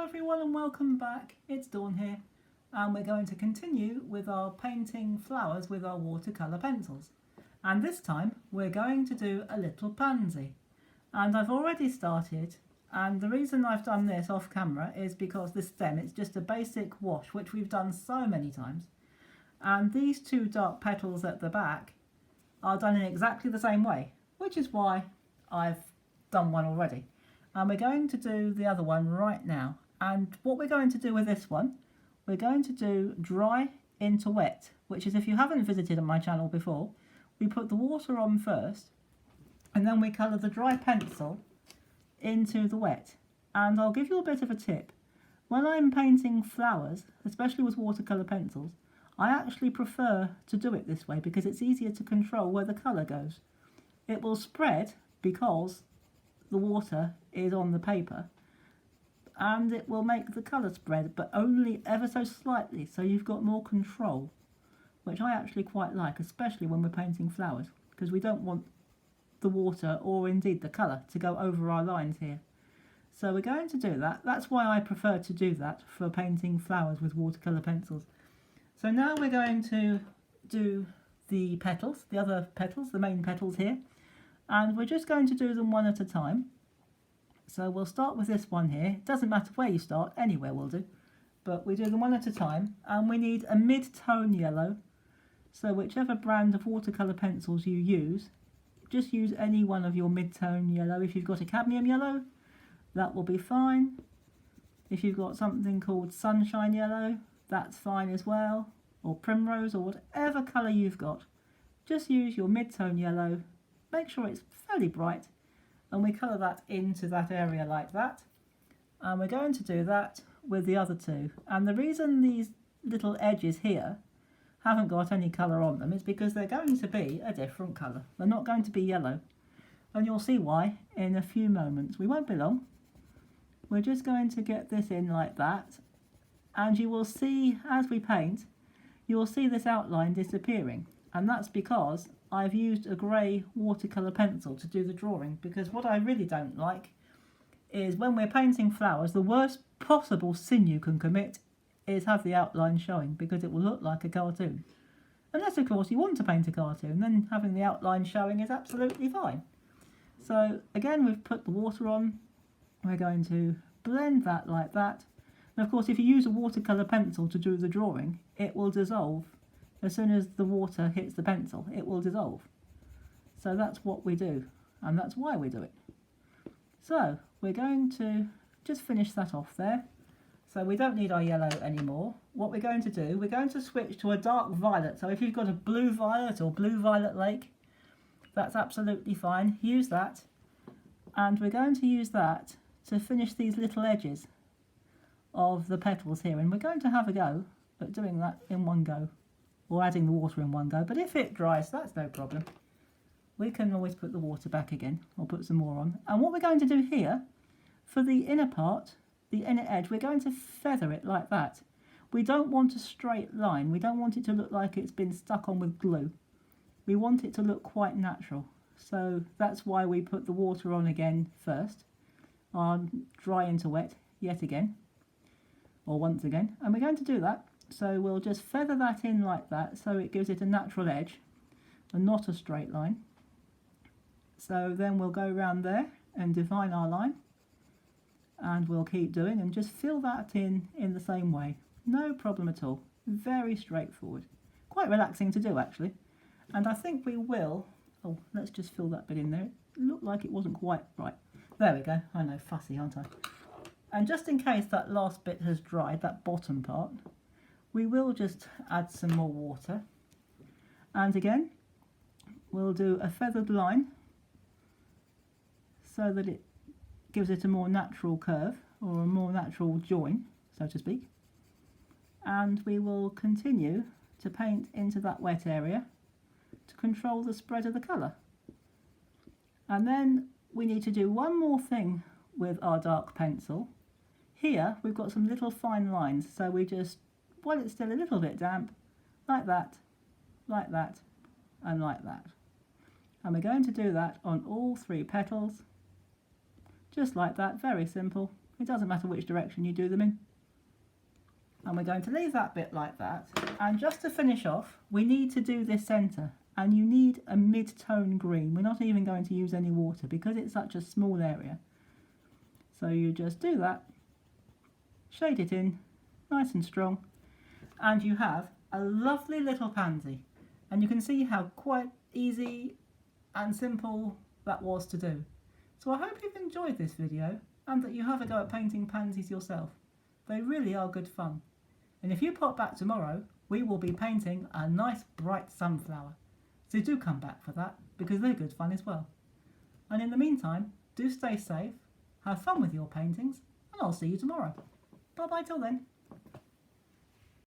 everyone and welcome back. It's Dawn here and we're going to continue with our painting flowers with our watercolour pencils. And this time we're going to do a little pansy. And I've already started, and the reason I've done this off camera is because this stem, it's just a basic wash which we've done so many times. And these two dark petals at the back are done in exactly the same way, which is why I've done one already. And we're going to do the other one right now. And what we're going to do with this one, we're going to do dry into wet, which is, if you haven't visited my channel before, we put the water on first and then we colour the dry pencil into the wet. And I'll give you a bit of a tip. When I'm painting flowers, especially with watercolour pencils, I actually prefer to do it this way because it's easier to control where the colour goes. It will spread because the water is on the paper, and it will make the colour spread, but only ever so slightly, so you've got more control, which I actually quite like, especially when we're painting flowers, because we don't want the water or indeed the colour to go over our lines here. So we're going to do that. That's why I prefer to do that for painting flowers with watercolour pencils. So now we're going to do the petals, the other petals, the main petals here. And we're just going to do them one at a time. So we'll start with this one here. It doesn't matter where you start, anywhere will do. But we do them one at a time. And we need a mid-tone yellow. So whichever brand of watercolour pencils you use, just use any one of your mid-tone yellow. If you've got a cadmium yellow, that will be fine. If you've got something called sunshine yellow, that's fine as well. Or primrose, or whatever colour you've got. Just use your mid-tone yellow. Make sure it's fairly bright, and we colour that into that area like that. And we're going to do that with the other two. And the reason these little edges here haven't got any colour on them is because they're going to be a different colour. They're not going to be yellow. And you'll see why in a few moments. We won't be long. We're just going to get this in like that. And you will see, as we paint, you will see this outline disappearing. And that's because I've used a grey watercolour pencil to do the drawing, because what I really don't like is when we're painting flowers, the worst possible sin you can commit is have the outline showing, because it will look like a cartoon. Unless of course you want to paint a cartoon, then having the outline showing is absolutely fine. So again, we've put the water on, we're going to blend that like that. And of course if you use a watercolour pencil to do the drawing, it will dissolve. As soon as the water hits the pencil, it will dissolve. So that's what we do, and that's why we do it. So we're going to just finish that off there. So we don't need our yellow anymore. What we're going to do, we're going to switch to a dark violet. So if you've got a blue violet or blue violet lake, that's absolutely fine. Use that. And we're going to use that to finish these little edges of the petals here. And we're going to have a go at doing that in one go, or adding the water in one go. But if it dries, that's no problem. We can always put the water back again, or put some more on. And what we're going to do here, for the inner part, the inner edge, we're going to feather it like that. We don't want a straight line. We don't want it to look like it's been stuck on with glue. We want it to look quite natural. So that's why we put the water on again first, on dry into wet, yet again, or once again. And we're going to do that. So we'll just feather that in like that, so it gives it a natural edge and not a straight line. So then we'll go around there and define our line, and we'll keep doing and just fill that in the same way. No problem at all. Very straightforward. Quite relaxing to do actually. And I think we will, oh, let's just fill that bit in there. It looked like it wasn't quite right. There we go. I know, fussy, aren't I? And just in case that last bit has dried, that bottom part, we will just add some more water, and again we'll do a feathered line so that it gives it a more natural curve, or a more natural join, so to speak. And we will continue to paint into that wet area to control the spread of the colour. And then we need to do one more thing with our dark pencil. Here we've got some little fine lines, so we just, while it's still a little bit damp, like that, and like that. And we're going to do that on all three petals, Just like that, very simple. It doesn't matter which direction you do them in. And we're going to leave that bit like that. And just to finish off, we need to do this centre. And you need a mid-tone green. We're not even going to use any water because it's such a small area. So you just do that, shade it in, nice and strong, and you have a lovely little pansy. And you can see how quite easy and simple that was to do. So I hope you've enjoyed this video and that you have a go at painting pansies yourself. They really are good fun. And if you pop back tomorrow, we will be painting a nice bright sunflower. So do come back for that because they're good fun as well. And in the meantime, do stay safe, have fun with your paintings, and I'll see you tomorrow. Bye bye till then.